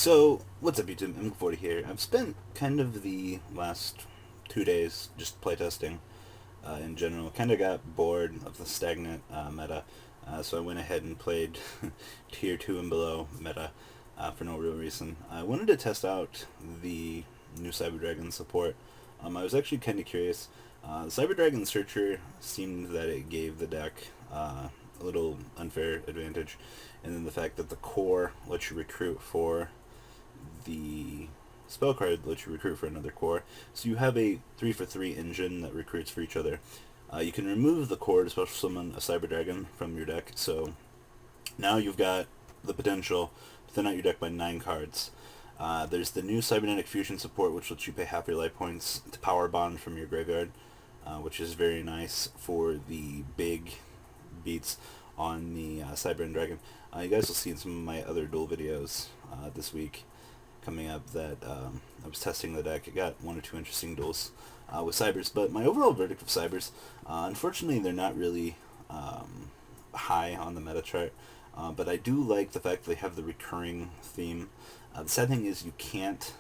So, what's up YouTube? M40 here. I've spent kind of the last 2 days just playtesting in general. Kind of got bored of the stagnant meta, so I went ahead and played Tier 2 and below meta for no real reason. I wanted to test out the new Cyber Dragon support. I was actually kind of curious. The Cyber Dragon Searcher seemed that it gave the deck a little unfair advantage, and then the fact that the core lets you recruit for the spell card lets you recruit for another core. So you have a 3-for-3 engine that recruits for each other. You can remove the core to special summon a Cyber Dragon from your deck, so now you've got the potential to thin out your deck by 9 cards. There's the new Cybernetic Fusion support, which lets you pay half your life points to power bond from your graveyard, which is very nice for the big beats on the Cyber Dragon. You guys will see in some of my other duel videos this week coming up that I was testing the deck. I got 1 or 2 interesting duels with Cybers, but my overall verdict of Cybers, unfortunately they're not really high on the meta chart, but I do like the fact they have the recurring theme. The sad thing is you can't...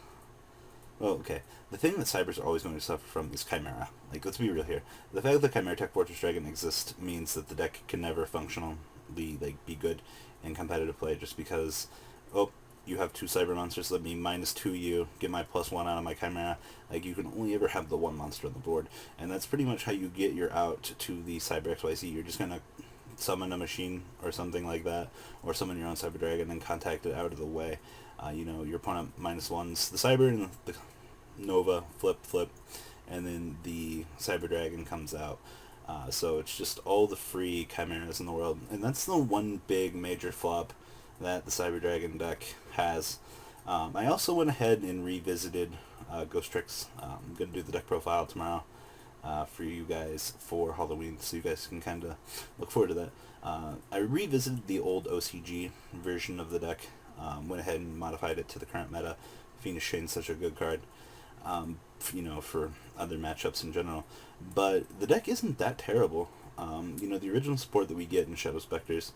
Well, okay. The thing that Cybers are always going to suffer from is Chimera. Like, let's be real here. The fact that Chimera Tech Fortress Dragon exists means that the deck can never functionally be good in competitive play, just because, oh, you have 2 Cyber monsters, let me -2 you, get my +1 out of my Chimera. Like, you can only ever have the 1 monster on the board, and that's pretty much how you get your out to the Cyber XYZ. You're just going to summon a machine or something like that, or summon your own Cyber Dragon and contact it out of the way. You know, your opponent -1s the Cyber and the Nova, flip, and then the Cyber Dragon comes out. So it's just all the free Chimeras in the world, and that's the one big major flop that the Cyber Dragon deck has. I also went ahead and revisited Ghost Tricks. I'm going to do the deck profile tomorrow for you guys for Halloween, so you guys can kind of look forward to that. I revisited the old OCG version of the deck, went ahead and modified it to the current meta. Phoenix Shane's such a good card, you know, for other matchups in general. But the deck isn't that terrible. You know, the original support that we get in Shadow Specters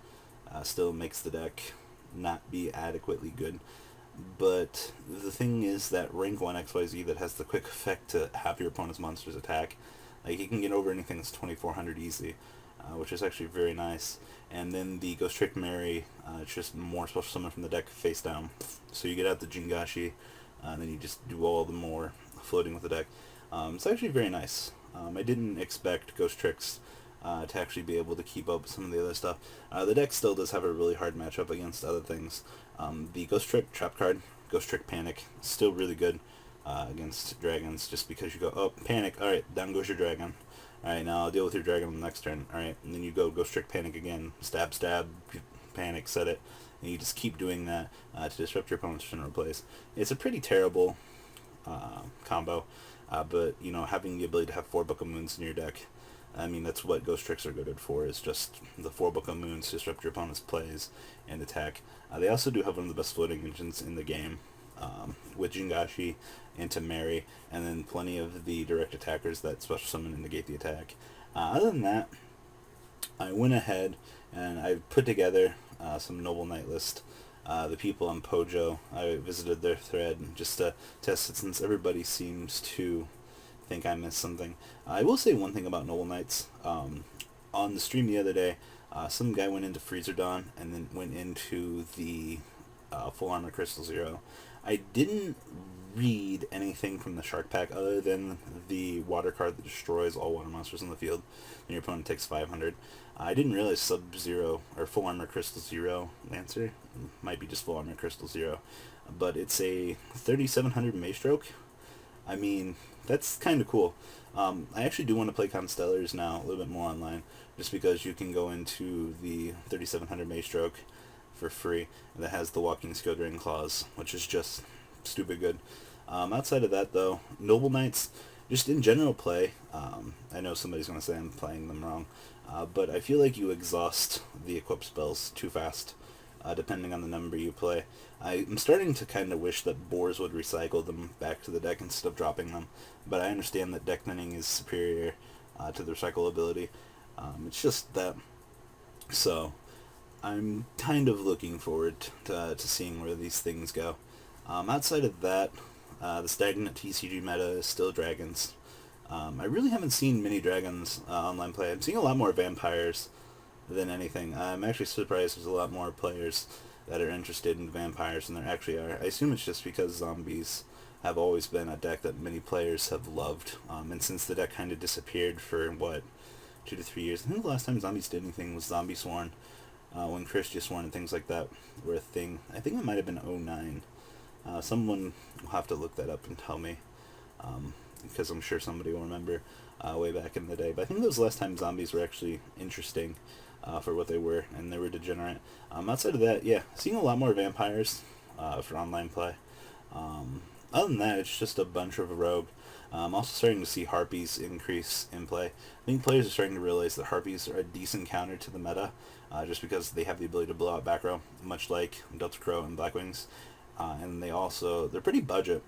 still makes the deck not be adequately good. But the thing is that rank 1 XYZ that has the quick effect to have your opponent's monsters attack, like, you can get over anything that's 2400 easy, which is actually very nice. And then the Ghost Trick Mary, it's just more special summon from the deck face down. So you get out the Jingashi, and then you just do all the more floating with the deck. It's actually very nice. I didn't expect Ghost Tricks to actually be able to keep up with some of the other stuff. The deck still does have a really hard matchup against other things. The Ghost Trick Trap card, Ghost Trick Panic, still really good against dragons, just because you go, oh, Panic, alright, down goes your dragon. Alright, now I'll deal with your dragon on the next turn. Alright, and then you go Ghost Trick Panic again, stab, Panic, set it, and you just keep doing that to disrupt your opponent's general plays. It's a pretty terrible combo, but, you know, having the ability to have 4 Book of Moons in your deck, I mean, that's what Ghost Tricks are good for, is just the 4 Book of Moons to disrupt your opponent's plays and attack. They also do have one of the best floating engines in the game, with Jingashi and Temeri, and then plenty of the direct attackers that special summon and negate the attack. Other than that, I went ahead and I put together some Noble Knight list. The people on Pojo, I visited their thread just to test it, since everybody seems to think I missed something. I will say one thing about Noble Knights. On the stream the other day, some guy went into Freezer Dawn and then went into the Full Armor Crystal Zero. I didn't read anything from the Shark Pack other than the water card that destroys all water monsters in the field, and your opponent takes 500. I didn't realize Sub-Zero, or Full Armor Crystal Zero Lancer, might be just Full Armor Crystal Zero, but it's a 3700 Maystroke. I mean, that's kind of cool. I actually do want to play Constellars now a little bit more online, just because you can go into the 3700 Maystroke for free, and that has the Walking Skill Drain clause, which is just stupid good. Outside of that, though, Noble Knights, just in general play, I know somebody's going to say I'm playing them wrong, but I feel like you exhaust the equip spells too fast, depending on the number you play. I'm starting to kind of wish that Boars would recycle them back to the deck instead of dropping them, but I understand that deck thinning is superior to the recyclability. It's just that. So I'm kind of looking forward to seeing where these things go. Outside of that, the stagnant TCG meta is still dragons. I really haven't seen many dragons online play. I'm seeing a lot more vampires than anything. I'm actually surprised there's a lot more players that are interested in vampires than there actually are. I assume it's just because zombies have always been a deck that many players have loved. And since the deck kind of disappeared for, what, 2 to 3 years. I think the last time zombies did anything was Zombie Sworn, when Christian Sworn and things like that were a thing. I think it might have been '09. Someone will have to look that up and tell me, because I'm sure somebody will remember way back in the day. But I think that was the last time zombies were actually interesting for what they were, and they were degenerate. Outside of that, yeah, seeing a lot more vampires for online play. Other than that, it's just a bunch of rogue. I'm also starting to see harpies increase in play. I think players are starting to realize that harpies are a decent counter to the meta, just because they have the ability to blow out back row, much like Delta Crow and Blackwings. And they're pretty budget.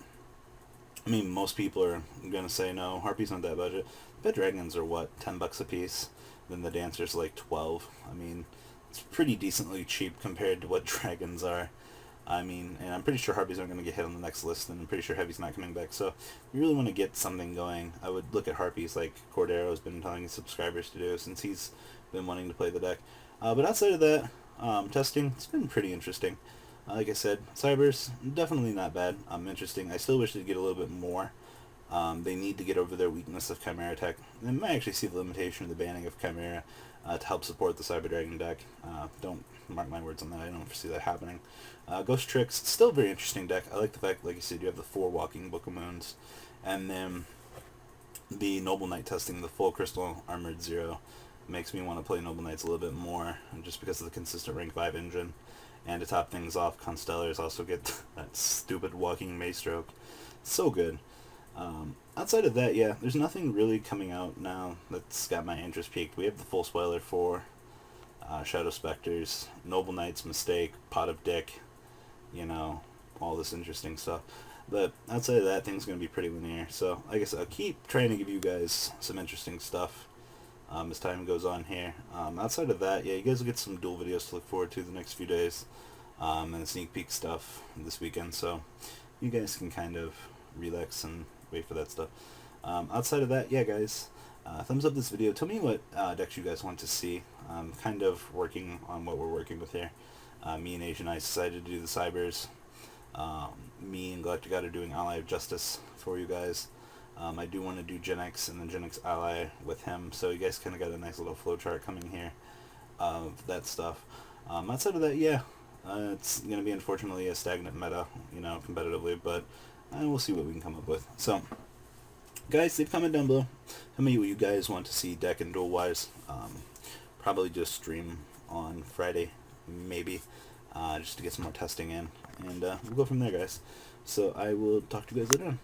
I mean, most people are going to say, no, harpies aren't that budget. But dragons are, what, $10 a piece? Then the dancers like 12. I mean, it's pretty decently cheap compared to what dragons are. I mean, and I'm pretty sure harpies aren't going to get hit on the next list, and I'm pretty sure heavy's not coming back. So, if you really want to get something going, I would look at harpies like Cordero's been telling his subscribers to do, since he's been wanting to play the deck. But outside of that, testing, it's been pretty interesting. Like I said, Cybers, definitely not bad. Interesting. I still wish they'd get a little bit more. They need to get over their weakness of Chimera Tech. They might actually see the limitation of the banning of Chimera to help support the Cyber Dragon deck. Don't mark my words on that. I don't foresee that happening. Ghost Tricks, still a very interesting deck. I like the fact, like you said, you have the 4 Walking Book of Moons. And then the Noble Knight testing, the full Crystal Armored Zero, makes me want to play Noble Knights a little bit more, just because of the consistent rank 5 engine. And to top things off, Constellars also get that stupid Walking Maystroke. So good. Outside of that, yeah, there's nothing really coming out now that's got my interest peaked. We have the full spoiler for Shadow Specters, Noble Knight's Mistake, Pot of Dick, all this interesting stuff. But outside of that, things are going to be pretty linear. So, I guess I'll keep trying to give you guys some interesting stuff as time goes on here. Outside of that, yeah, you guys will get some duel videos to look forward to the next few days, and sneak peek stuff this weekend. So, you guys can kind of relax and wait for that stuff. Outside of that, yeah, guys, thumbs up this video. Tell me what decks you guys want to see. I'm kind of working on what we're working with here. Me and Asian Ice decided to do the Cybers. Me and Galactic God are doing Ally of Justice for you guys. I do want to do Gen X and then Gen X Ally with him, so you guys kind of got a nice little flowchart coming here of that stuff. Outside of that, yeah, it's going to be unfortunately a stagnant meta, competitively, but we'll see what we can come up with. So, guys, leave a comment down below. Tell me what you guys want to see deck and duel wise. Probably just stream on Friday, maybe, just to get some more testing in, and we'll go from there, guys. So I will talk to you guys later on.